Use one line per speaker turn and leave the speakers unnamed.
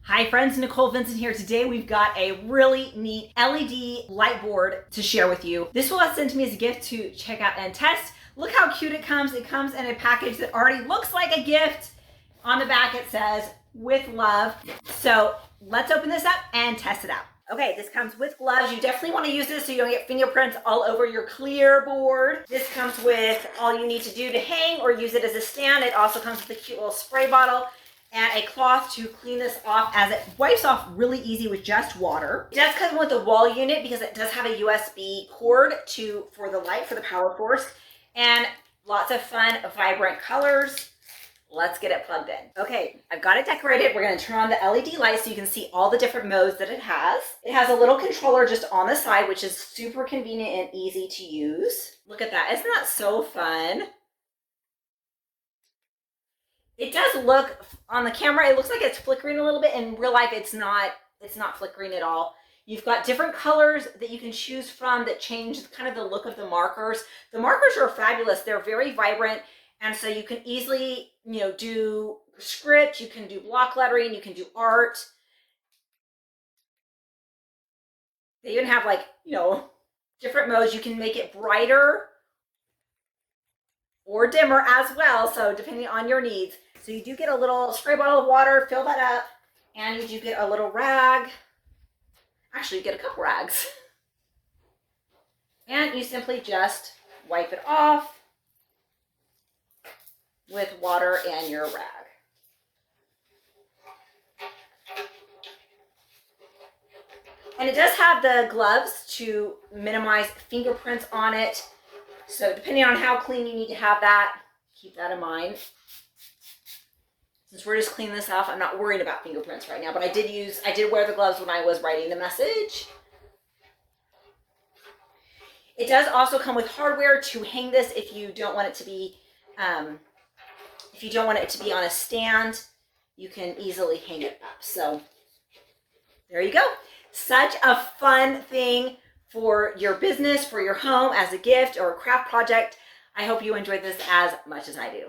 Hi friends, Nicole Vincent here. Today we've got a really neat LED light board to share with you. This was sent to me as a gift to check out and test. Look how cute it comes. It comes in a package that already looks like a gift. On the back it says, with love. So let's open this up and test it out. Okay, this comes with gloves. You definitely want to use this so you don't get fingerprints all over your clear board. This comes with all you need to do to hang or use it as a stand. It also comes with a cute little spray bottle and a cloth to clean this off, as it wipes off really easy with just water. It does come with a wall unit because it does have a USB cord for the light, for the power source, and lots of fun, vibrant colors. Let's get it plugged in. Okay, I've got it decorated. We're gonna turn on the LED light so you can see all the different modes that it has. It has a little controller just on the side, which is super convenient and easy to use. Look at that, isn't that so fun? It does look, on the camera, it looks like it's flickering a little bit. In real life, it's not flickering at all. You've got different colors that you can choose from that change kind of the look of the markers. The markers are fabulous. They're very vibrant. And so you can easily, do script, you can do block lettering, you can do art. They even have different modes. You can make it brighter or dimmer as well, so depending on your needs. So you do get a little spray bottle of water, fill that up, and you do get a little rag. Actually, you get a couple rags. And you simply just wipe it off with water and your rag. And it does have the gloves to minimize fingerprints on it. So depending on how clean you need to have that, keep that in mind. Since we're just cleaning this off, I'm not worried about fingerprints right now, but I did wear the gloves when I was writing the message. It does also come with hardware to hang this if you don't want it to be, on a stand. You can easily hang it up. So there you go. Such a fun thing for your business, for your home, as a gift or a craft project. I hope you enjoyed this as much as I do.